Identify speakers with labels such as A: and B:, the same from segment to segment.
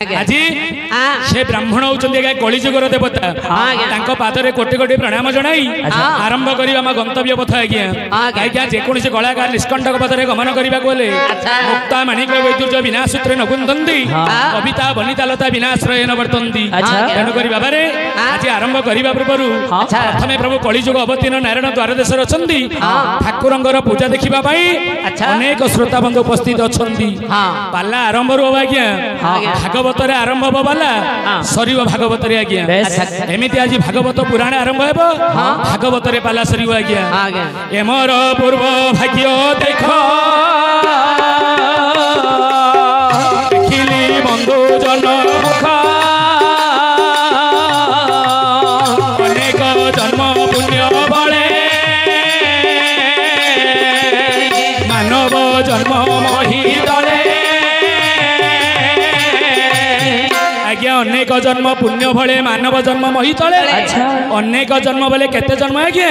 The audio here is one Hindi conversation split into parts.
A: আজি से ब्राह्मण होउचंदी कलिजुगर देवता तांको पादरे कोटि कोटि प्रणाम जणाई आरंभ करिबा मा गंतव्य पथ आज्ञा आज्ञा जेकोसी कलाकार निष्कंटक पदरे गमन करिबा कोले मुक्ता माणिक वैदुर्ज बिना सूत्रे न कुंदंती कविता बनिता लता विनाश्रय न वर्तंती तेणु करी बाबारे आज आरंभ करिबा पूर्वरु प्रथमे प्रभु कलिजुग अवतीर्ण नारायण द्वार देशर अछंती ठाकुरंगर पूजा देखिबा पई अनेक श्रोता बंधु उपस्थित अछंती पाला आरंभ रो आज्ञा भागवत रे आरंभ बाला सरीव भागवत रे आज्ञा एमिति आज भागवत पुराण आरंभ हेबो भागवत रे पाला सरीव आज्ञा एमर पूर्व भाग्य देखो देखिली बंधु जन मुख अनेक जन्म पुण्य बळे मानव जन्म मही दळे अनेक जन्म पुण्य भले मानव जन्म मही तले अनेक जन्म बोले केते जन्म आज्ञा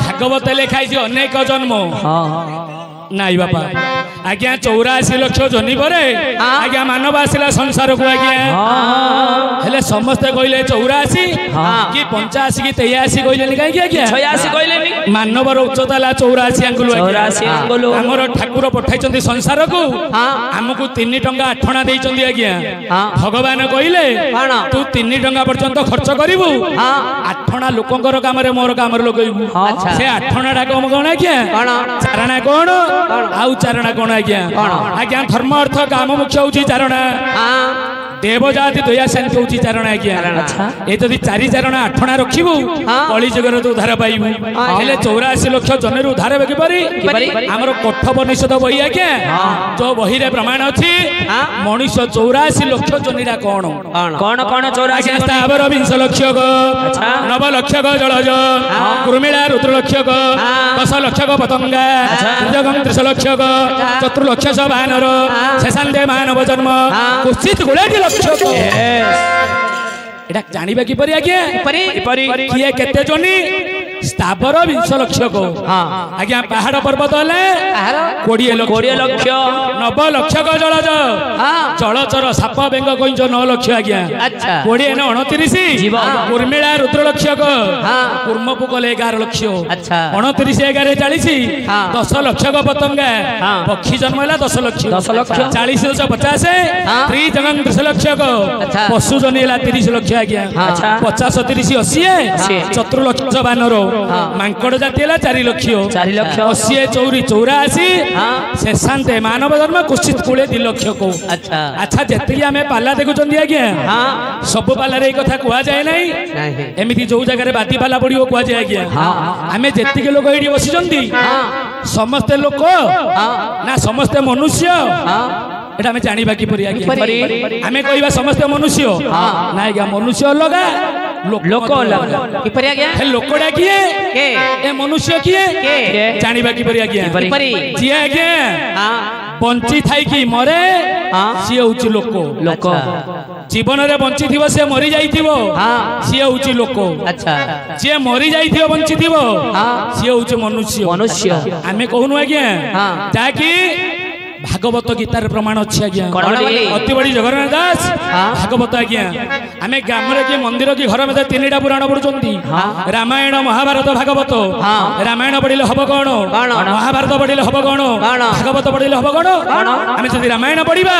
A: भागवत लिखाई अनेक जन्म नाई बापा आज्ञा 84 लाख जनी परे आज्ञा मानव आसिला संसार को आज्ञा हेले समस्ते कहले 84 कि 85 कि 83 कहले काई आज्ञा 86 कहले मानवर उच्चता ला 84 अंगुल 84 अंगुल हमर ठाकुर पठाइचंदी संसार को हमकु 3 टंका 8 आना देइचंदी आज्ञा भगवान कहले तू 3 टंका पर्यंत खर्च करिवु 8 आना लोकंकर काम रे मोर काम रे लगइबु से 8 आना डा कम कोन आज्ञा चारणा कोन आउ चारणा कोन आज्ञा आज्ञा धर्म अर्थ काम मुख्य होची चारणा देवजाति दया शांति होची चारण आज्ञा ए जदि 4 चारण 8 आना रखिबु कली जगर तो उद्धार पाइबु हेले 84 लाख जन रे उद्धार बेकी परी हमर कठोपनिषद बही आज्ञा जो बही रे प्रमाण अछि मनुष्य 84 लाख जनिरा कोन कोन कोन 84 स्थावर 20 लाख गो 9 लाख गो जलज कुर्मिला रुद्र लाख गो 10 लाख गो पतंगा जगम 30 लाख गो 4 लाख बानर शेषांते मानव जन्म कुचित गुळे एटा जानिबा कि परि आज्ञा किए केते जनी स्थावर 20 लाख को आज्ञा पहाड़ पर्वत हले 20 लाख 9 लाख को जलज जलचर साप बेंग कइंच 9 लाख आज्ञा 20 न 29 कुर्मिला रुद्र लाख को कुर्म पुकले 11 लाख 29 11 40 10 लाख को पतंगा पक्षी जन्म हला 10 लाख 40 50 त्रि जगन 30 लाख को पशु जन हला 30 लाख आज्ञा 50 30 80 4 लाख बानर मांकड़ जाति 4 लाख 80 चौरी 84 शेषांते मानव धर्म कुचित कूले 2 लाख को अच्छा जेति आमे पाला देखुचंदी आज्ञा सब पाला रे कथा कुआ जाय नाही एमिति जो जगह रे बाती पाला पड़ियो कुआ जाय आज्ञा आमे जेति के लोक एडी बसिचंदी समस्त लोक ना समस्त मनुष्य एटा हमें जानिबा कि परि आज्ञा हमें कहबा समस्त मनुष्य ना आज्ञा मनुष्य अलगा लोक अलगा कि परि आज्ञा हे लोकडा किए के ए मनुष्य किए के जानिबा कि परि आज्ञा जी आज्ञा बंची थाई कि मरे सी होची लोक जीवन रे बंची थिबो से मरि जाईथिबो सी होची लोक अच्छा जे मरि जाईथिबो बंची थिबो सी होची मनुष्य हमें कहनु आज्ञा ताकि भागवत गीतार प्रमाण अच्छी आज्ञा अति बड़ी जगन्नाथ दास भागवत आज्ञा आमे ग्राम के मंदिर की घर में 3टा पुराण पढ़ुचंती रामायण महाभारत भागवत रामायण पढ़िले हब कोन महाभारत पढ़िले हब कोन भागवत पढ़िले हब कोन आमे जदि रामायण पढ़िबा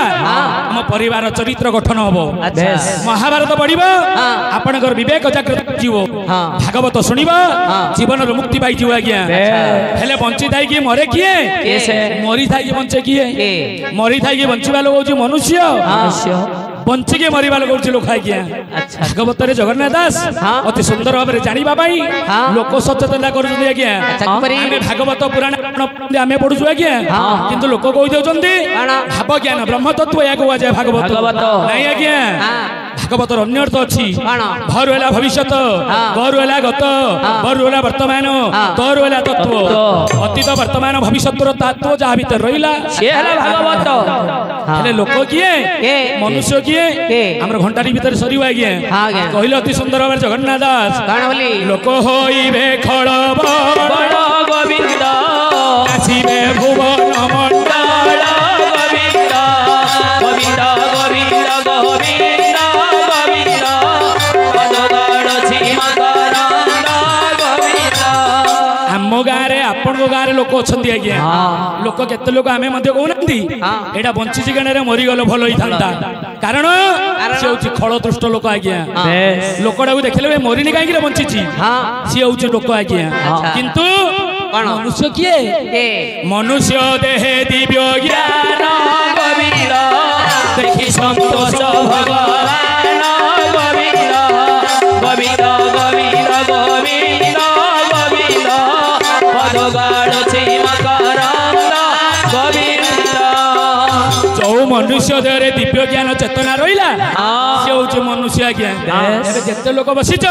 A: हम परिवार चरित्र गठन हबो महाभारत पढ़िबा आपनकर विवेक जागृत जीवो भागवत सुनिबा जीवन रो मुक्ति पाई जीव आज्ञा हेले बंची थाई कि मरे किए मरि थाई कि बंचे किए मरी थाई बंचवा लोग होची मनुष्य बंची के मरिबा लोग होची लोक आज्ञा भागवत रे जगन्नाथ दास अति सुंदर भाबरे जानिबा पाई लोक सचेतनता करूछन आज्ञा आमे भागवत पुराण आमे पढुछु आज्ञा किंतु लोक कहि देउछन्ती भाव ज्ञान ब्रह्म तत्व या को जाय भागवत नाही आज्ञा भागवत अन्य अर्थ अछि भर होला भविष्यत गर होला गत बर होला वर्तमान तर होला तत्व अतीत वर्तमान भविष्यत रो तत्व जा भीतर रहिला से होला भागवत हेले लोक किए मनुष्य किए हमर घंटाटी भीतर सरीवा आज्ञा कहले अति सुंदर भाबरे जगन्नाथ दास काण बोली लोक होइबे खळ बड़ गोविंद आसीबे भुवन मंडल गोविंद गोविंद गोविंद गाँव लोक अच्छा आज्ञा लोक केते लोक आम कहना यहाँ बंची गणे मरीगल भल ही था कारण सी हूँ खलतृष्ट लोक आज्ञा लोकटा को देखले मरीनी कहीं बंची सी हूँ लोक आज्ञा किंतु मनुष्य किए मनुष्य देहे दिव्य ज्ञान देखी संतोष भगवान गोविंद गोविंद गोविंद गोविंद गोविंद पदगाड़ जो मनुष्य देह दिव्य ज्ञान चेतना रहा सी हूँ मनुष्य आज्ञा जिते लोक बसीच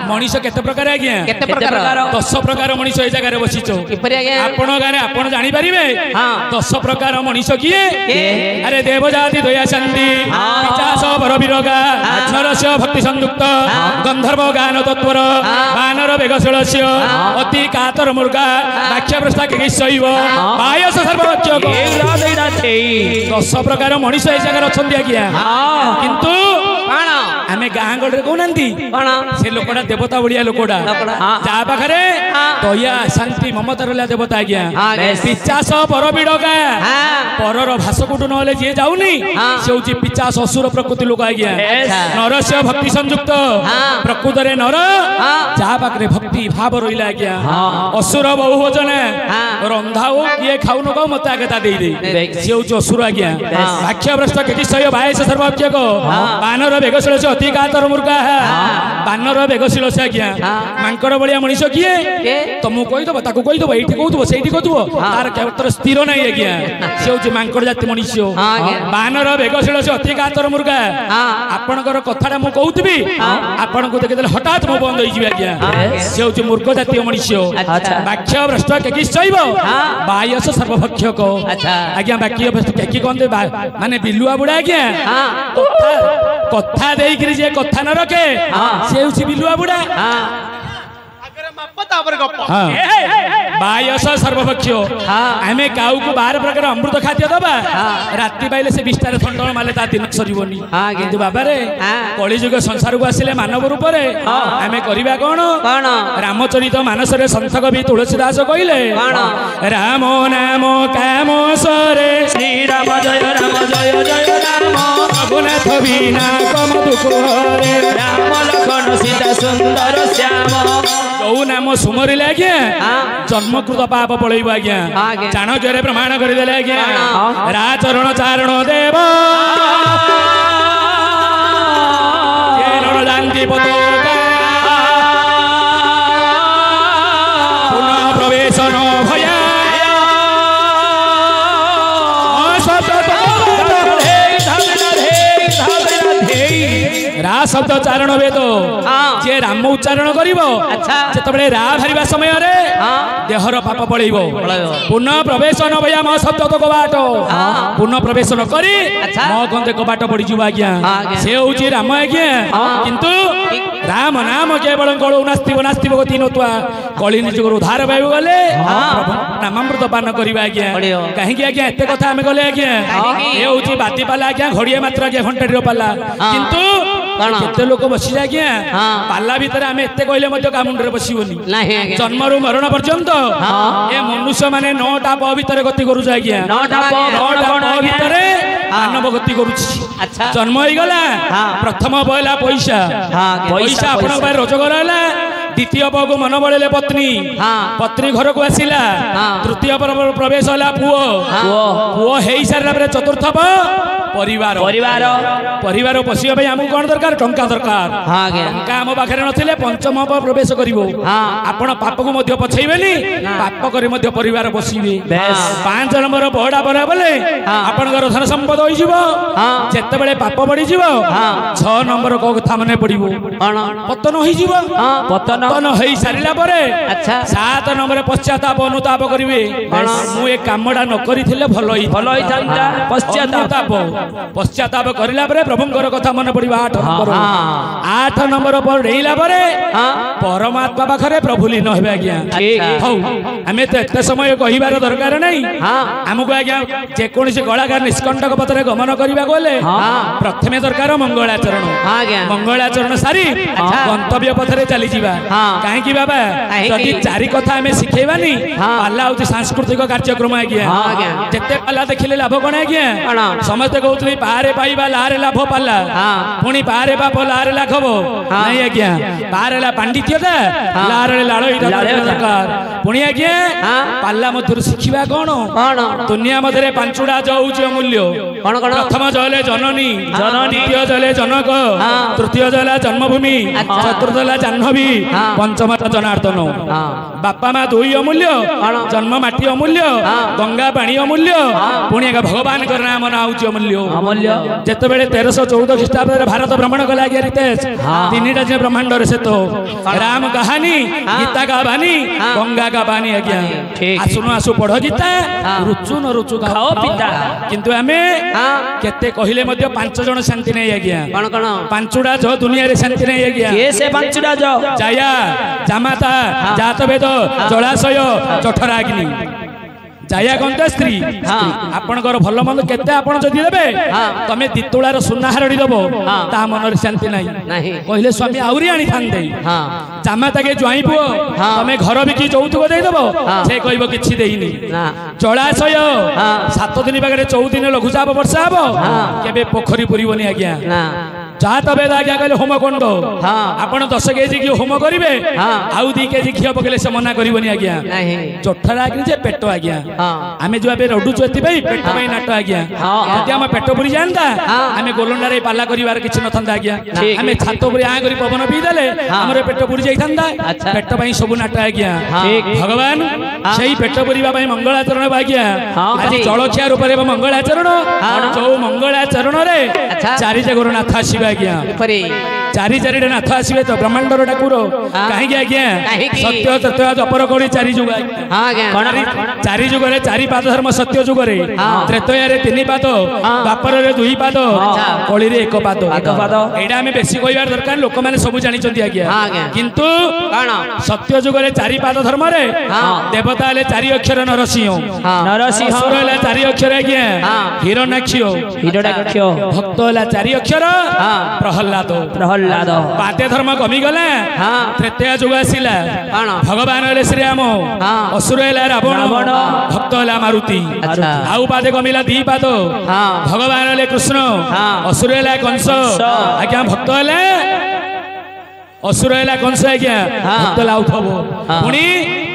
A: मनीष केते प्रकार आज्ञा 10 प्रकार मनीष ये जगह बसीच आपण गाँव आप जापर 10 प्रकार मनीष किए अरे देवजाति दया शांति पिचास परविरगा नरस्य भक्ति संयुक्त गंधर्व गान तत्वर बानर बेगशील अति कातर मुर्गा वाक्य प्रस्था शैव पायस सर्वक्षक 10 प्रकार मनीष ये जगह अच्छा आज्ञा किंतु आमे गाँ गड़े कहना से लोकटा देवता भाया लोकटा जहाँ पाखे दया शांति ममता रहा देवता आज्ञा पिचास परविड़गा परर भाषकुटु ना जी जाऊनी से हूँ पिचास असुर प्रकृति लोक आज्ञा नरस्य भक्ति संयुक्त प्रकृत नर जहाँ पाखे भक्ति भाव रहा आज्ञा असुर बहुवचन रंधा हो किए खाऊ न खाऊ मत आगे दे सी हूँ असुर आज्ञा भाक्ष्य भ्रष्ट किशय भाई सर्वक्षक बानर बेगशील से अति कातर मुर्गा बानर बेगशील से आज्ञा मांकड़ भाया मनीष किए तुमको कहीदेव ताकू कहीदेव ये कहूब से कहूब तार क्षेत्र स्थिर ना आज्ञा सी हूँ मांकड़ जाति मनीष बानर बेगशील से अति कातर मुर्गा आपणकर कथा मुझे कहूबी आपन को देखिए हठात मो बंद हो आज्ञा सी हूँ मूर्ख जातीय मनीष वाक्य भ्रष्ट केकिशैव बायस सर्वभक्षक आज्ञा वाक्य भ्रष्ट केकी कहते माने बिलुआ बुढ़ा आज्ञा कथा देकरी जे कथा न रखे से हूँ बिलुआ बुढ़ा बायस सर्वभक्ष आम काऊ को 12 प्रकार अमृत खाद्य दबा राति पाइले से विस्तार थंडल माले ता दिन सरीबनी किंतु बाबा रे कलिजुग संसार को आसिले मानव रूप रे आमे करबा कोन रामचरित मानस रे संत कवि तुलसीदास कहिले राम नाम काम सरे श्री राम जय राम रघुनाथ बिना कम दुख हरे राम लखन सीता सुंदर श्याम जो नाम सुमरिले आज्ञा जन्मकृत पाप पलैब आज्ञा चाणक्य प्रमाण करदेले आज्ञा राचरण चारण देव जानती पतोका पुनः प्रवेश न भया रा शब्द चारण वेद जे राम उच्चारण करते रा भारिबा समय देहर पाप पलैब पुनः प्रवेश न भया म शब्द तो कबाट पुनः प्रवेश न करी म गंदे कबाट पड़ी जीव आज्ञा से हूँ राम आज्ञा किंतु राम नाम केवल गलौ नास्तिब नास्तिब गति नत्वा कली निजुगर उद्धार पाइब गले नामामृत पान करवा आज्ञा कहीं आज्ञा एत कथा आम गले आज्ञा ये हूँ बाती पाला आज्ञा घड़िए मात्र आज्ञा घंटा पाला किंतु केते लोक बसी आज्ञा पाला भितर आम एत कहले मुंडे बसबनी जन्म रु मरण पर्यंत ए मनुष्य माने 9टा प भितर गति करूछ आज्ञा 9टा प भितर मानव गति करूछ जन्म हो गला प्रथम पहला पैसा पैसा आपण रोजगार है द्वितीय प को मन बड़े पत्नी पत्नी घर को आसला तृतीय प्रवेश है पुओ पुओ हो सारा चतुर्थ परिवार परिवार परिवार पशिया भाई आमको कौन दरकार टंका दरकार टंका आम पाखे नथिले पंचम प्रवेश करिवो आपण पाप को मध्य पछैबेनी पाप करी मध्य परिवार बसिबे 5 नंबर बहडा बना बोले आपनकर धन संपद होई जीवो जेते बेले पाप बढ़ी जीवो 6 नंबर को कथा मने पड़िबो पतन होई जीवो पतन होई सारिला परे 7 नंबर पश्चाताप अनुताप करिवे मु ए कामडा न करिथिले भलो ही थांता पश्चाताप पश्चाताप करला परे प्रभुंकर कथा मन पड़िबा 8 नंबर पर डेइला परे परमात्मा पाखरे प्रभु लीन हेबे आज्ञा हौ हमें तो एते समय कहिबार दरकार नै हमको आज्ञा जे कोनसी कलाकार निष्कंटक पथरे गमन करिबा गोले प्रथमे दरकार मंगलाचरण मंगलाचरण सारी गंतव्य पथरे चली जीवा काहे की बाबा जदि चारि कथा हमें सिखेबानी पाला होती सांस्कृतिक कार्यक्रम आज्ञा जेते पाला देखिले लाभ कोन आज्ञा समस्त कहउतली पारे पाइबा लारे लाभ पाला पुनी पारे बाप लारे लाखब नै आज्ञा पारे ला पांडित्यता लारे लाळ इटा दरकार पुनी आज्ञा पाला मधुर शिखिबा कोन दुनिया मधरे पांचुडा जौची अमूल्य प्रथम जले जननी द्वितीय जले जनक तृतीय जला जन्मभूमि चतुर्थ जला जाह्नवी पंचम जनार्दन बापा माँ दुई अमूल्य जन्म माटी अमूल्य गंगा पानी अमूल्य पुणी भगवान नाम ना हूँ अमूल्य जिते बड़े 1314 ख्रीष्टाब्द भारत भ्रमण कला आज्ञा रितेश 3टा जे ब्रह्मांड से तो राम कहानी गीता का बानी गंगा का बानी आज्ञा आसुन आसु पढ़ गीता रुचु न रुचु खाओ पिता किंतु आमे केते कहिले मध्य 5 जण शांति नै आज्ञा कोन पांचुडा जो दुनिया रे शांति नै आज्ञा के से पांचुडा जो जाया जामाता जातवेद जलाशय जठराग्नि जाया गंगा स्त्री आपणकर भल मंद केते आपण जदि देबे तमे दितुळार सुना हारडी दबो ता मनर शांति नाही कहले स्वामी आउरी आनी थांदे जामाता के ज्वाई पुओ तमे घर बिकी चौथुक देई दबो से कहबो किछि देइनी जलाशय 7 दिन बागरे 14 दिन लघुचाप वर्षा हबो केबे पोखरी पुरीबोनी आज्ञा जात वेद आज्ञा कहले होम कोंड आपण 10 केजी की होम करिवे आउ 2 केजी घिया पकेले से मना करिवोनी आज्ञा जठरा कि जे पेट आज्ञा आमे जो अबे रडु चोती भाई पेट भाई नाट आज्ञा यदि हम पेट पुरी जानता आमे गोलंडारे पाला करिवार किछ न थंदा आज्ञा आमे छातो पुरी आ करी पवन पी देले हमरे पेट पुरी जाई थंदा पेट भाई सब नाट आज्ञा भगवान सेही पेट पुरीबा भाई मंगलाचरण आज्ञा आज जलखिया रूप रे मंगलाचरण जो मंगलाचरण रे चारि जगुर नाथ आसीबा आज्ञा चारि चारिटा नाथ आसीबे तो ब्रह्मांडर ठाकुर काहे की आज्ञा सत्य तत्व अपर कोड़ी चारि जुग चारि जुग रे चारि पाद धर्म सत्य जुग रे त्रेतया रे 3 पाद द्वापर रे 2 पाद कली रे 1 पाद एडा हमें बेसी कहिबार दरकार लोक माने सब जानि चंदी आज्ञा किंतु सत्य जुग रे 4 पाद धर्म रे देवता ले 4 अक्षर नरसिंह असुर ले 4 अक्षर आज्ञा हिरण्याक्ष भक्त ले 4 अक्षर प्रहलाद पाते धर्म कमी गले त्रेतया जुग आसिला भगवान ले श्री राम असुर ले रावण भक्त होला मारुति आउ पादे कमिला 2 पाद भगवान ले कृष्ण असुर ले कंस आज्ञा भक्त ले असुर है कंस आज्ञा भक्त लाउथब पुणी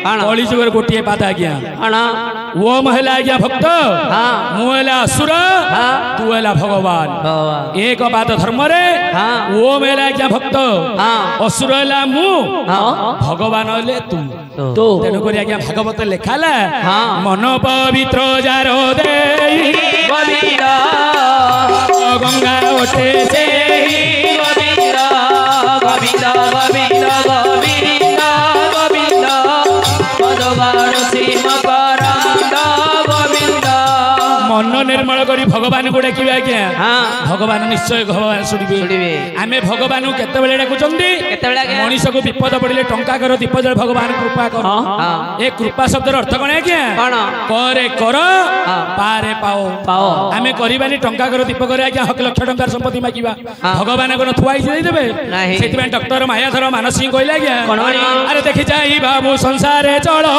A: कली जुगर गोटे पाद आज्ञा ओम है आज्ञा भक्त मु है असुर तू है भगवान 1 पाद धर्म रे ओम है आज्ञा भक्त असुर है मु भगवान है तू तेणुक आज्ञा भागवत लेखाला मन पवित्र जार दे गंगा ओटे से गोविंद गोविंद गोविंद गोविंद भगवान श्री मकरंद गोविंद मन निर्मल करी भगवान को डाकिबे आज्ञा भगवान निश्चय भगवान सुनिबे आमे भगवान को केते बेले डाकुचंदी मनीष को विपद पड़िले टंका कर दीप जल भगवान कृपा कर ए कृपा शब्द अर्थ कोन आज्ञा करे कर पारे पाओ आमे करिबानी टंका कर दीप करे आज्ञा 1 लाख टंका संपत्ति मागिबा भगवान को थुआई दे देबे सेति में डॉक्टर मायाधर मानसिंह कहले आज्ञा अरे देखि जाई बाबू संसारे चलो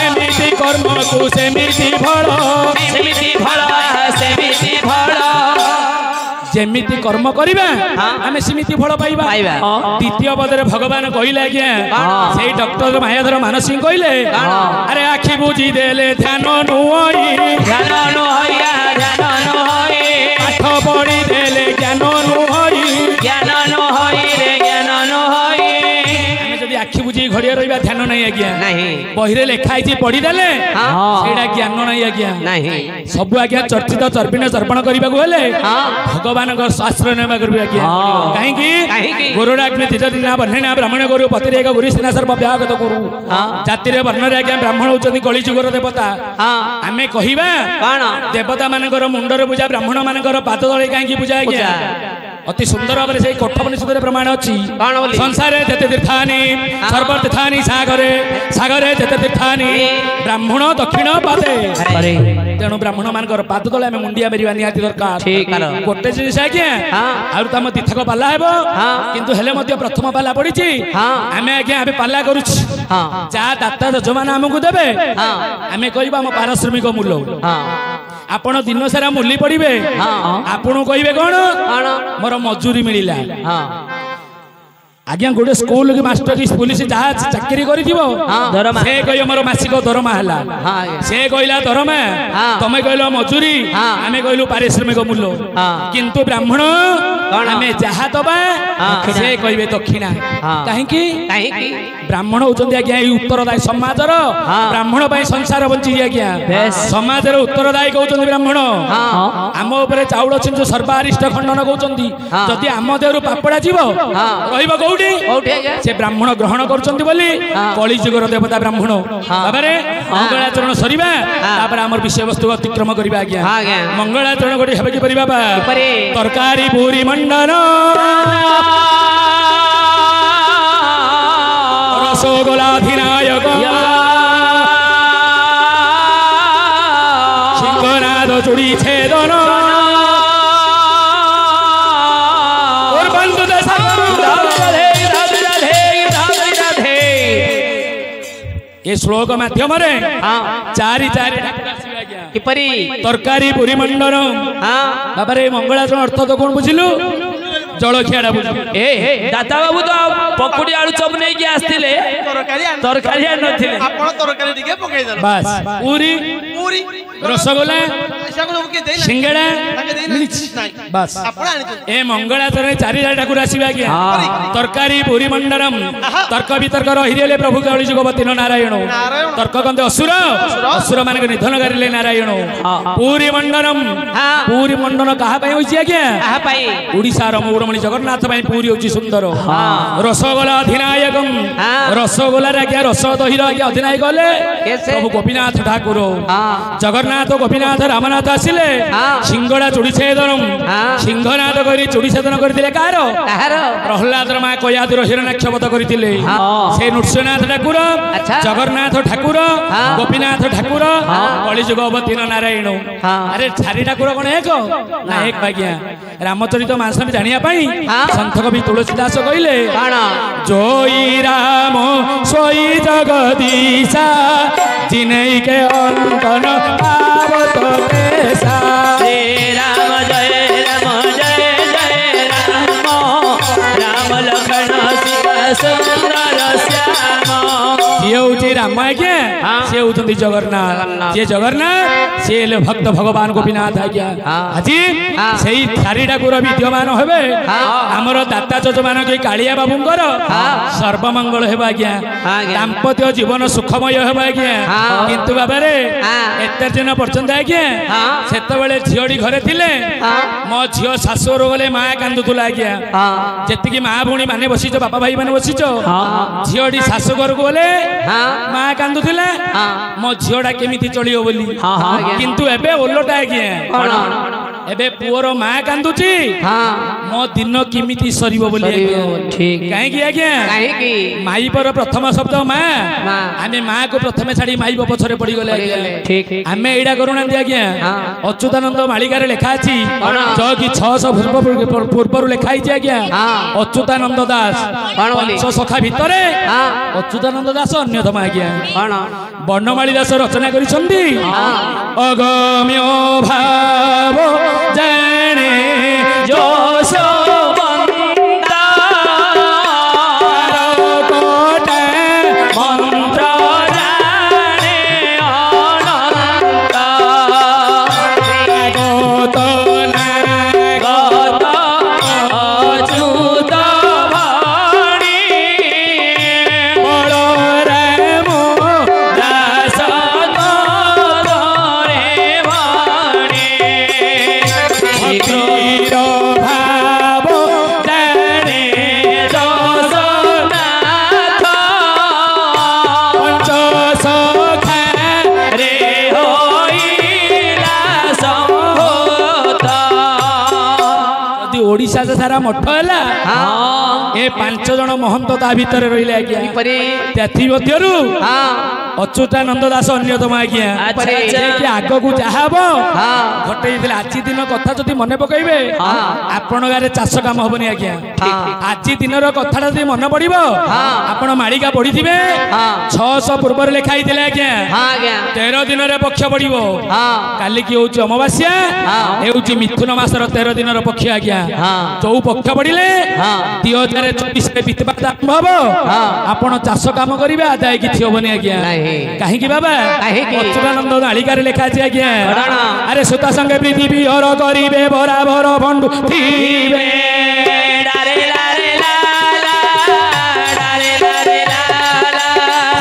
A: एमिति कर्म को सेमिति फल जेमिति कर्म करिबा आमे सिमिति फल पाइबा द्वितीय पदरे भगवान कहिले आज्ञा सेही डॉक्टर मायाधर मानसिंह कहले अरे आखि बुझी देले ध्यान नुहई पाठ पढ़ी देले ज्ञान नुहई आमे जदि आखि बुझी घड़िया रहिबा ध्यान नै नहीं आज्ञा बहिरे लेखाई पढ़ी देले सेटा ज्ञान नहीं आज्ञा सब आज्ञा चर्चित चर्पिण चर्पण करने को हेले भगवान शास्त्र नेबा करबे आज्ञा कहीं गुरुडाग्नि तीर्थदिना बन्हेना ब्राह्मण गुरु पतिरेक गुरु सेना सर्व व्यागत गुरु जाति रे वर्ण रे आज्ञा ब्राह्मण होचंदी कली जुगर देवता आमे कहिबा देवता मानकर मुंडर पूजा ब्राह्मण मानकर पाद तले कहीं पूजा आज्ञा अति सुंदर भाव से कठोपनिषद प्रमाण अच्छी संसार जेते तीर्थानी सर्वतीर्थानी सागरे सागरे जेते तीर्थानी ब्राह्मण दक्षिण पादे तेणु ब्राह्मण मान पाद तले आम मुंडिया मेरी निहाती दरकार गोटे जिनिस आज्ञा आम तीर्थक पाला हेब किंतु हेले मध्य प्रथम पाला पड़ी आम आज्ञा पाला करुँ जहाँ दाता यजमान आमको देवे आम कह पारिश्रमिक मूल्य आपण दिन सारा मूली पड़े आपन कहे कौन मोर मजूरी मिलला आज्ञा गोटे स्कूल की मास्टर की पुलिस जहाँ चाकरी कर कह मोर मासिक दरमा है से कहला दरमा तमें कहल मजूरी आम कहलु पारिश्रमिक मूल्य किंतु ब्राह्मण आम जहाँ दबा से कहे दक्षिणा कहीं ब्राह्मण होती आज्ञा उत्तरदायी समाजर ब्राह्मण संसार बंची आज्ञा समाज उत्तरदायी कहते ब्राह्मण आम उपर चाउल छिंचु सर्वारिष्ट खंडन कहते जदि आम देहर पापड़ा जीव रही से ब्राह्मण ग्रहण कलिजुगर देवता ब्राह्मण मंगलाचरण सरीबा आमर विषय वस्तु अतिक्रम करबा आज्ञा मंगलाचरण गोटे हेबे कि परिबा तरकारी पूरी मंडन रसगोलाधिनायक सिंहनाद चूड़ी छेदन ये श्लोक माध्यम चारि तरकारी पूरी मंडन बाबा मंगलाचरण अर्थ तो कौन बुझिलु जलखिया बुझिलु दाता बाबू तो पकुड़ी आलू चप नहीं कि आस्तिले तरकारी नथिले आपण तरकारी टिके पकई दल बस पूरी पूरी रसगोला सिंगड़ा बस ए मंगलाचरण चारि ठाकुर आसीबा गया तरकारी पूरी मंडनम तर्क वितर्क रहिले प्रभु कलिजुगवती नारायण तर्क कंदे असुर असुर माने निधन करिले नारायण पूरी मंडन कहा पई होई आज्ञा कहा पई ओडिसा रो मौरमणि जगन्नाथ पई पूरी होची सुंदर रसगोला अधिनायकम रसगोला रे आज्ञा रस दही रो आज्ञा अधिनायक गले प्रभु गोपीनाथ ठाकुर जगन्नाथ गोपीनाथ रामनाथ आसिले सिंगड़ा चूड़ी छेदन सिंहनाथ करी चूड़ी छेदन करथिले कार प्रहलाद मा कयादुर हिरण्याक्ष वध करथिले से नृसिंहनाथ ठाकुर जगन्नाथ ठाकुर गोपीनाथ ठाकुर कलिजुगवती नारायण अरे चारि ठाकुर कोन एक ना एक आज्ञा रामचरित मानस में जानिया पई संत कवि तुलसीदास कहिले जोई राम सोई जगदीशा जिनै के अंतन पावत पेशा जय राम जय राम राम लखन सीता सुंदर श्याम ये राम आज्ञा सी होती जगन्नाथ जे जगन्नाथ सी भक्त भगवान गोपीनाथ आज्ञा आज से चारि ठाकुर विद्यमान हेबे आमर दाता यजमान के कालिया बाबूंकर सर्वमंगल हेबा आज्ञा दाम्पत्य जीवन सुखमय हेबा आज्ञा किंतु बाबा रे एते दिन पर्यंत आज्ञा सेतबेले झियोडी घरे थिले मो झियो शाशुर गले मां कांदुतुला आज्ञा जेतिकी मां भूणी माने बसिच बापा भाई माने बसिच झियोडी शाशु घर को गले मां कांदुतुला मो झियोडा केमिति चलियो बोली किंतु एबे ओलटा आज्ञा एबे पुअर मां कांदुची मो दिन किमिति सरीबो बोली ठीक काहे की आज्ञा काहे की माई पर प्रथम शब्द मां आमे मां को प्रथम छाडी माई पछरे पड़ी गले ठीक आमे एडा करूना आज्ञा अच्युतानंद मालिका रे लेखा अछि जो कि 600 पूर्व लेखा अछि आज्ञा अच्युतानंद दास पंच सखा भितरे अच्युतानंद दास अन्यतम आज्ञा वर्णमाली दास रचना करिसंती अगम्य भाव जाने जोश बंदा कोटे मंत्र जाने अनंता गत अच्युत वाणी बड़रे भक्तिर भाव जाने जगन्नाथ पंच सखा रे होइला संभूत यदि ओडिशा सारा मठ है ए 5 जन महंत ता भीतर रहिले आज्ञा त्याथि मध्यरु अच्युतानंद दास अन्यतम आज्ञा आग को जहाँ घटे आज दिन कथा जो मन पकईबे आपण गारे चाष काम हेनी आज्ञा आज दिन कथा जो मन पड़ आपण मालिका पढ़ी थे 600 पूर्व लिखाई आज्ञा 13 दिन पक्ष पड़ो काली की हूँ अमावास्या हूँ मिथुन मासर 13 दिन पक्ष आज्ञा जो पक्ष पड़े 2024 बीतवाद आरंभ हम आपण चाष काम करेंगे आदाय किसी हेनी आज्ञा कहीं बाबा अच्युतानंद नालिकार लिखा है आज्ञा अरे सुता संगे प्रीति विहर करिबे बराबर बंधु थीबे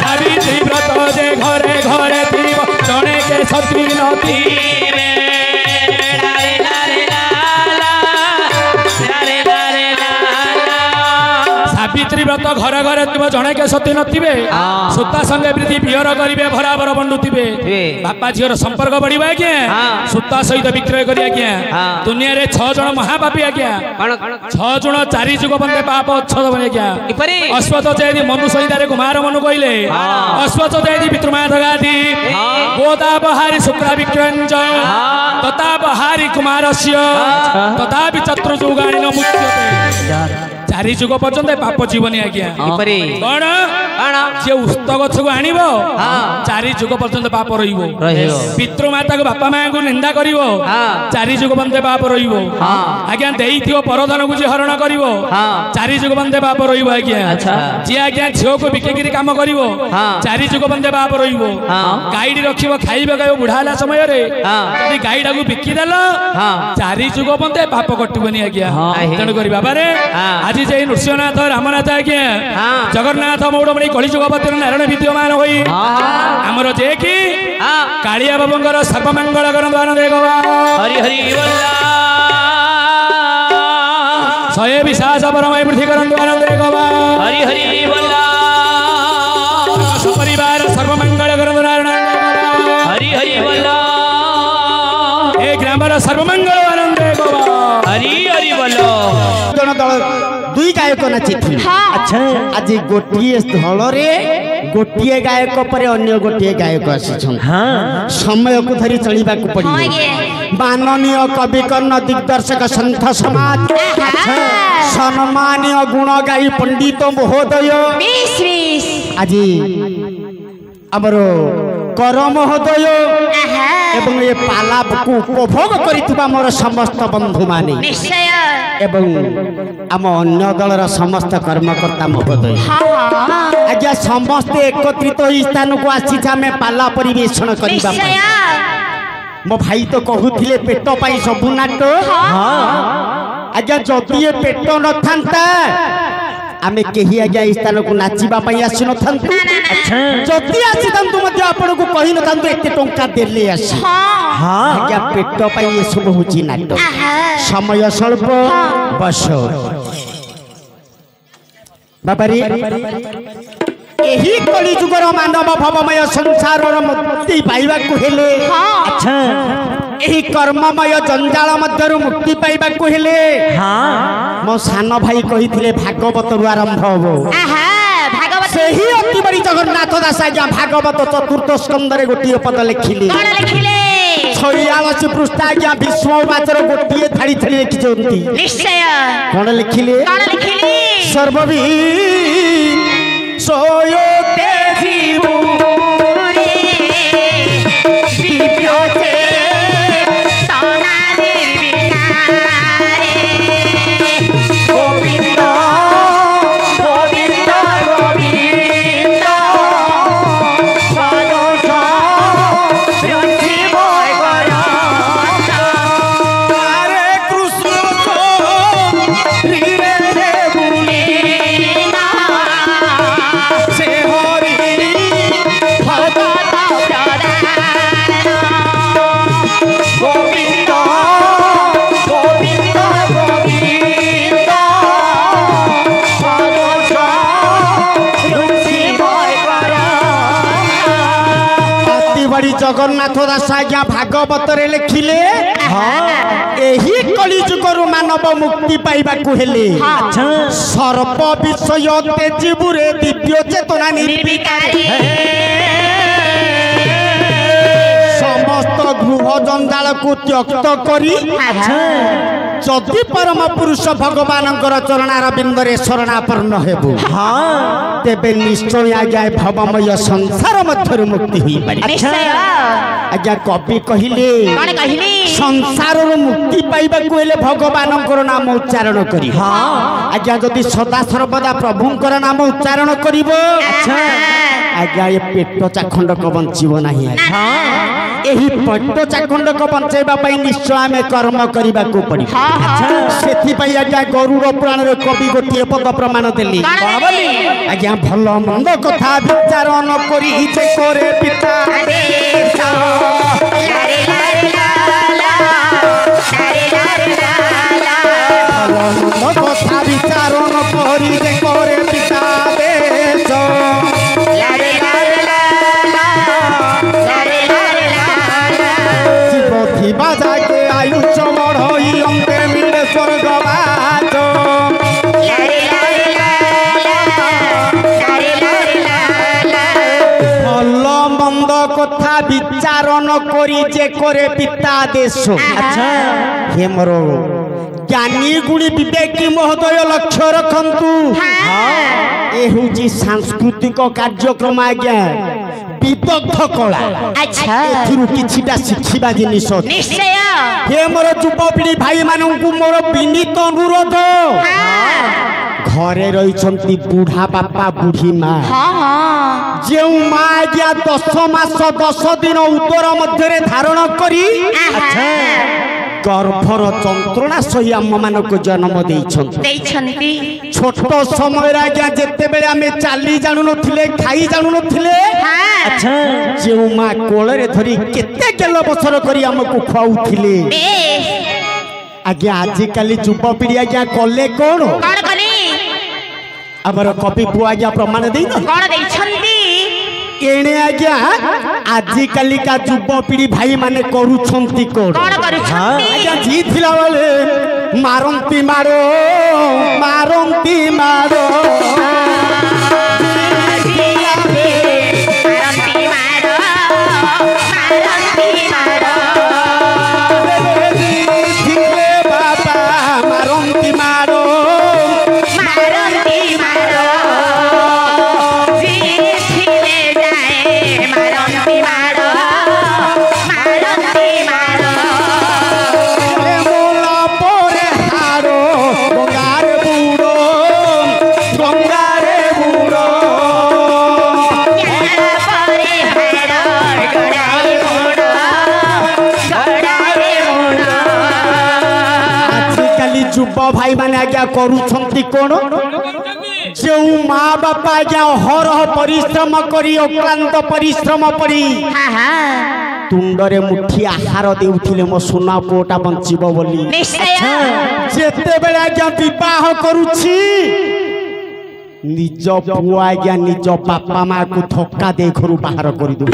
A: सावित्री व्रत जे घरे घरे थीब जने के सती नथी सावित्री व्रत घरे घरे थी जड़े के सती नथिबे सुता संगे प्रीति विहर करेंगे बराबर बंधु थे बापा झीर संपर्क बढ़िया आज्ञा सुता सहित विक्रय कर आज्ञा दुनिया रे 6 जन महापापी आज्ञा 6 जन 4 जुग बंदे पाप अच्छद बने आज्ञा अश्वथ जयदी मनु सहित कुमार मनु कहले अश्वथ जयदी पितृमाध गादी गोदा बहारी शुक्ला विक्रंज तथा बहारी कुमारस्य तथा चतुर्जुगाणी मुच्यते 4 जुग पर्यंत पाप जीवनी आज्ञा कौन जे उस्त गछ को आण 4 जुग पर्यंत पाप पितृमाता को बापा माँ को निंदा कर 4 जुग बंदे पाप आज्ञा दे परधन को जी हरण कर 4 जुग बंदे पाप आज्ञा जी आज्ञा झील को बिकेकि कम कर 4 जुग बंदे पाप गाई रख खाइबा गाय बुढ़ा समय गाईटा को बिकिदेल 4 जुग बंदे पाप कटबनी आज्ञा तेणुक बाबा आज जे नृसिंहनाथ रामनाथ आज्ञा जगन्नाथ मौड़मणि कलिजुगपतिर नारायण विद्यमान होई आमर जे कि कालिया बाबूंकर सर्वमंगल करन देगवा हरि हरि बोला सये विशास परमय वृद्धि करन देगवा हरि हरि बोला परिवार सर्वमंगल करन नारायण हरि हरि बोला ए ग्रामर सर्वमंगल करन देगवा हरि हरि बोला जन दल 2 गायक नाची अच्छा आज गोटे स्थल गोटे गायक पर अन्य गोटे गायक आसी समय को धरी चलवा पड़े माननीय कवि कर्ण दिग्दर्शक संत समाज सम्मानीय गुण गाई पंडित महोदय आज आमर कर महोदय एवं ये पाला को उपभोग करितबा मोर समस्त बंधु माने एवं आम अन्य दलर समस्त कर्मकर्ता महोदय आज्ञा समस्ते एकत्रित हो स्थान को आसी पाला परिवेषण करबा मो भाई तो कहूथिले पेट पाई सबु नाट आज्ञा जदि ये पेट न थांता आमे केही आज्ञा स्थान को नाचिबा पई आसी न थांतु जदि आसी थांतु मध्य आपन को कहि न थांतु एते टंका देले आसी आज्ञा पेट पाई ये सब होची नाट समय स्वल्प बस बाबारी एही कली जुगर मानव भवमय संसार मुक्ति पाइबा को हेले अच्छा एही कर्ममय जंजाल मध्यरु मुक्ति पाइबा को हेले मो सान भाई कहिथिले भागवत रु आरंभ होबो भागवत सेही अति बड़ी जगन्नाथ दास आज्ञा भागवत चतुर्थ स्कंद रे गोटिए पद लिखिले 46 पृष्ठ आज्ञा विष्णु वाचर गोटिए थाड़ी थाड़ी लिखिचंती निश्चय कोन लिखिले सर्ववी सोयोते जीवुरे दिव्यते सोनारे विकारे गोविंद गोविंद गोविंद स्वागत रुचि भय करत हरे कृष्ण रे रे बुली से हो
B: जगन्नाथ दास आज्ञा भागवत रे लिखिले एही कली जुगरु मानव मुक्ति पाइबा को हेले सर्प विषय तेजीबुरे दिव्य चेतना निर्विकारी समस्त गृह जंजाल को त्यक्त करी जदि परम पुरुष भगवान चरणार बिंदरे शरणापन्न हेबु तेबे निश्चय आज्ञा भवमय संसार मध्य मुक्ति हुई पारि आज्ञा कवि कहिले संसार मुक्ति पाइबा को हेले भगवान नाम उच्चारण करी आज्ञा जदि सदा सर्वदा प्रभुंकर नाम उच्चारण करिवो आज्ञा ये पेट चाखंडक बंचिबो नाही एही पेट चाखंडक बंचैबा पई निश्चय आमे कर्म करिबा को पड़ी सेथि पई आज्ञा गरुड़ पुराण रे कवि गोटिए पद प्रमाण देली आज्ञा भल मंद कथा विचार न करी जे करे पिता मंद कथा विचार न करी जे करे पिता बाजा के आयुष बढ़ई अंते मिले स्वर्गवास भल मंद कथा विचार न करी जे करे पिता देश हे मोर ज्ञानी गुणी विवेकी महोदय लक्ष्य रखंतु ए हूँ सांस्कृतिक कार्यक्रम आज्ञा विदग्ध कला किछिटा शिखिबा जिनिस निश्चय हे मोर युवपीढ़ी भाई मानू मोर विनीत अनुरोध घरे रही बुढ़ा बापा बुढ़ी माँ जो माँ आज्ञा 10 मास 10 दिन उदर मध्य धारण करी गर्भर जंत्रणा सही आम मान को जन्म देइछन्ति छोट समय आज्ञा जेते बेले आमे चाली जानु नथिले खाई जानु नथिले जो माँ कोल रे धरी केते गेल बसर करी हमको खुआउथिले आज्ञा आजिकाली युवपीढ़ी आज्ञा कले कोन आमर कवि पुआ आज्ञा प्रमाण देई एणे आज्ञा आजिकाली का युवपीढ़ी भाई माने करूछंती कोन आज्ञा जी थिला बेले मारंती मारो युव भाई माने आज्ञा करूछंती कोन जो माँ बापा आज्ञा हरह परिश्रम करी अक्लांत परिश्रम पड़ी तुंडरे मुठी आहार देउथिले मो सोना पुओटा बंचिबो बोली जेते बेले आज्ञा विवाह करूछि निज पुआ आज्ञा निज बापा माँ को धक्का दे घर बाहर कर दो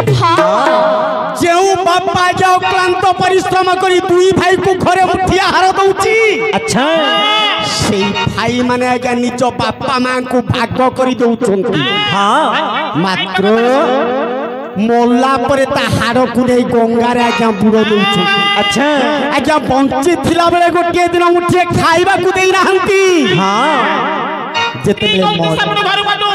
B: जो बापा जाओ क्लांत परिश्रम करी दुई भाई को घरे मुठी आहार दउची से भाई माने आज्ञा निज बापा माँ को भाग कर दउछंती मात्र मोला परे ता हाड़ को नहीं गंगारे आज्ञा बुड़ दउछ आज्ञा बंची थिला बेले गोटे दिन उठे खाइबा को देई नाहंती जेते सामने घर बाटू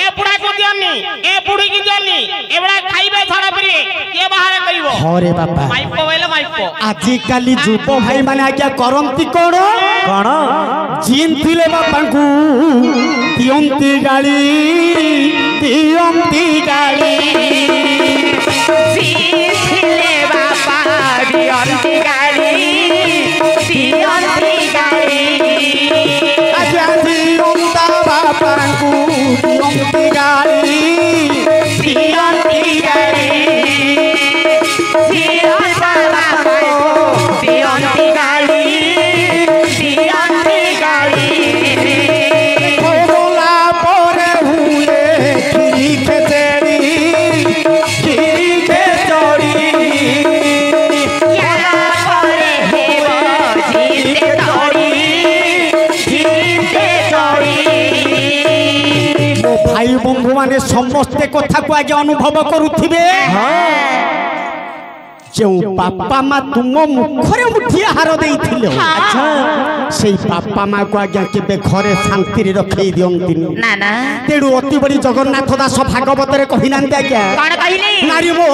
B: ए बुढ़ा को दियानी ए बुढ़ी की दियानी ए बड़ा खाइबे छाड़ा परे के बाहर करिवो हरे बापा माइपो वेले माइपो आजि काली जुप भाई माने आज्ञा करंती कोन जीन थिले बापा को दियंती गाली जीन थिले बापा दियंती गाली बापांकु दियंती गाली बोला परे हुए खिरी के चढ़ी भाई बंधु माने समस्ते कथा को आगे अनुभव करुथिबे जो बापा माँ तुम मुखरे मुठिए हार देइथिले अच्छा सेई बापा माँ को आज्ञा केबे घरे शांति रे रखै दियंती ना ना तेडु अति बड़ी जगन्नाथ दास भागवत रे कहिनांते आज्ञा कोन कहिली नारी मो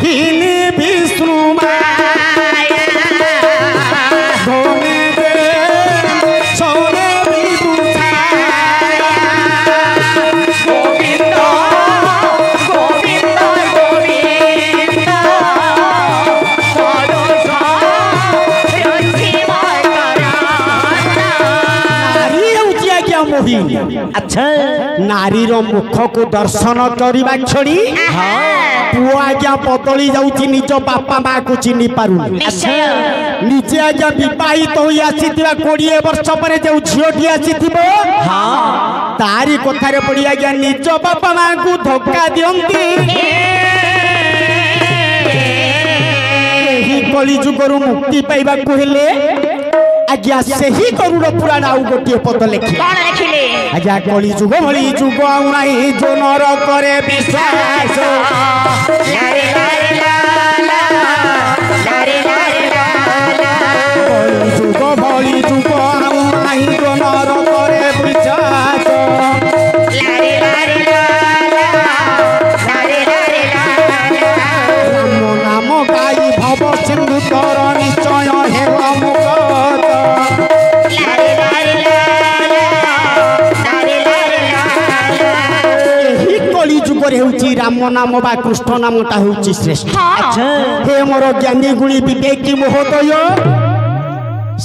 B: हिनी विष्णु माया धोने दे सोने विदुषा गोविंद गोविंद गोविंद अच्छा नारी रो मुख को दर्शन करवा छोड़ी पुआ आज्ञा बदली जाउची निज बापा माँ को चिन्ह पारु निजे आज्ञा विवाहित हो आसीथिबा 20 वर्ष पर जो झीटी आसीथिबो तारी कथारे पड़ी आज्ञा निज बापा माँ को धोखा दियंती कली जुगरु मुक्ति पाइबा को हेले आज्ञा से ही गरुड़ पुराण आउ गोटे पद लिखिले कोन लिखिले आज्ञा कली जुग भली जुग आउ नाही जो नर करे विश्वास लारे लारे लाला लारे लारे लाला कली जुग भली जुग आउ नाही जो नर करे विश्वास लारे लारे लाला लारे लारे लाला राम नाम गाई भव सिंधु तर निश्चय हेवा मुक्त राम नाम बा कृष्ण नामटा होउची श्रेष्ठ अच्छा हे मोर ज्ञानी गुणी विवेकी महोदय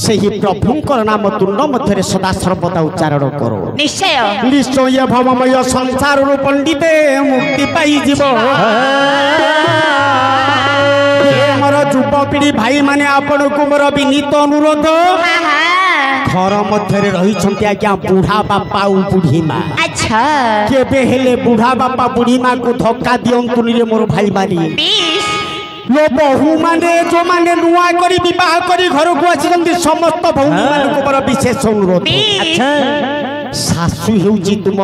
B: सही प्रभुंकर नाम तुंड मध्य सदा सर्वदा उच्चारण करो निश्चय निश्चय भवमय संसार रु पंडिते मुक्ति पाई जीव हे मोर युवपीढ़ी भाई माने आपण को मोर विनीत अनुरोध घर मध्य रही आज्ञा बुढ़ा बापा और बुढ़ी माँ अच्छा केबे हेले बुढ़ा बापा बुढ़ी माँ को धक्का दियंतुनी रे मोर भाई मानी लो बहु माने जो माने नुआ करी विवाह करी घर को आसी समस्त भौणी मान को मोर विशेष अनुरोध अच्छा सासु हेउची तुम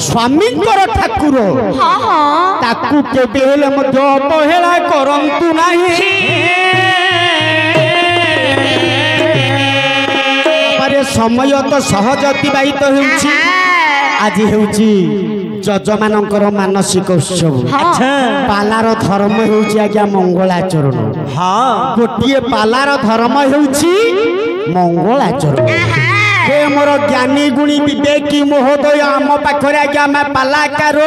B: स्वामींकर ठाकुर ताकू केबे हेले मध्य अवहेला करंतु नाही समय तो सहज अतिबाहित होउची आज होउची जजमानकर मानसिक उत्सव पालार धर्म होउची आज्ञा मंगलाचरण हाँ गोटे पालार धर्म होउची मंगलाचरण हे मोर ज्ञानी गुणी विवेकी महोदय आम पाखरे आज्ञा आम पालाकार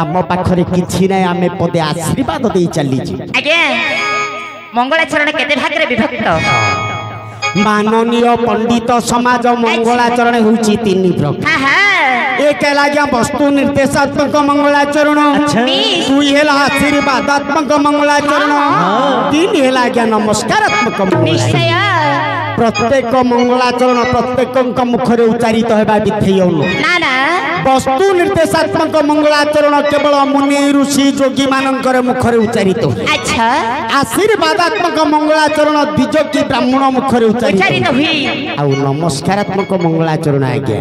B: आम पाखरे किछि नै आमे पदे आशीर्वाद दे चली आज्ञा मंगलाचरण केते भागरे विभक्त माननीय पंडित समाज मंगलाचरण होउची 3 प्रकार एक है वस्तु निर्देशात्मक मंगलाचरण 2 है आशीर्वादात्मक मंगलाचरण 3 है नमस्कारात्मक मंगलाचरण प्रत्येक मंगलाचरण प्रत्येक मुखरे उच्चारित होगा विधेय वस्तु निर्देशात्मक मंगलाचरण केवल मुनि ऋषि योगी मानकर मुखरे उच्चारित अच्छा आशीर्वादात्मक मंगलाचरण द्विजोगी ब्राह्मण मुखरे उच्चारित आउ नमस्कारात्मक मंगलाचरण आज्ञा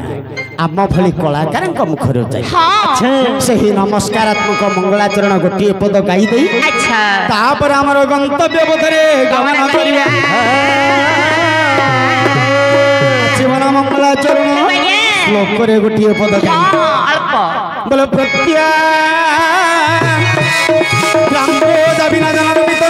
B: आम भली कलाकार मुखरे उच्चारित सही नमस्कारात्मक मंगलाचरण गोटे पद गाई दे तापर आमर गंतव्य पथरे गमन करिया जीवन मंगलाचरण श्लोक रे गोटे पद बोले प्रत्या बिना जनार्दित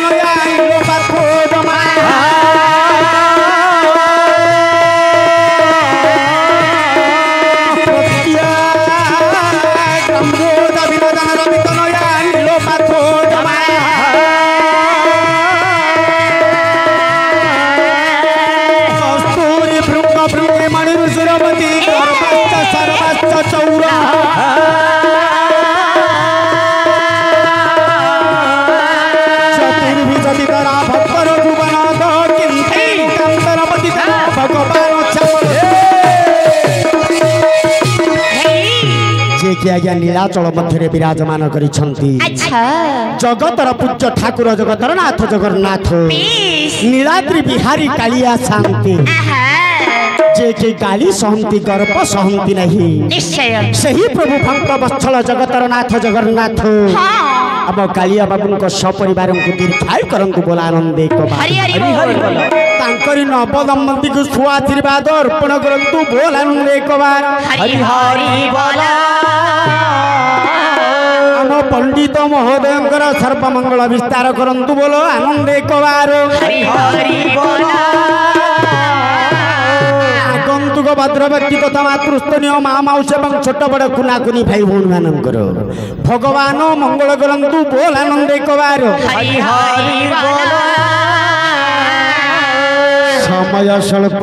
B: कि आज्ञा नीलाचल मध्य विराजमान करिछंती जगतर पूज्य ठाकुर जगतर नाथ जगन्नाथ नीलाद्रि बिहारी कालिया शांति जे के गाली सहंती गर्प सहंती नहीं
C: निश्चय
B: सही प्रभु भक्त वत्सल जगतर नाथ जगन्नाथ अब कालिया बाबू को सपरिवार को दीर्घायु करंतु बोला आनंदे को
C: हरि हरि बोल
B: तांकरी नव दंपति को सुआशीर्वाद अर्पण करंतु बोल आनंदे को बार
C: हरि हरि बोल
B: आम पंडित महोदयंकर सर्वमंगल विस्तार करंतु बोलो आनंदे को बार
C: हरि हरि बोल
B: आगंतुक भद्र व्यक्ति तथा मातृस्तनीय माँ मौसी और छोट बड़ कुना कुनी भाई भौणी मानकर भगवान मंगल करंतु बोल आनंदे को बार
C: हरि हरि बोल
B: समय स्वल्प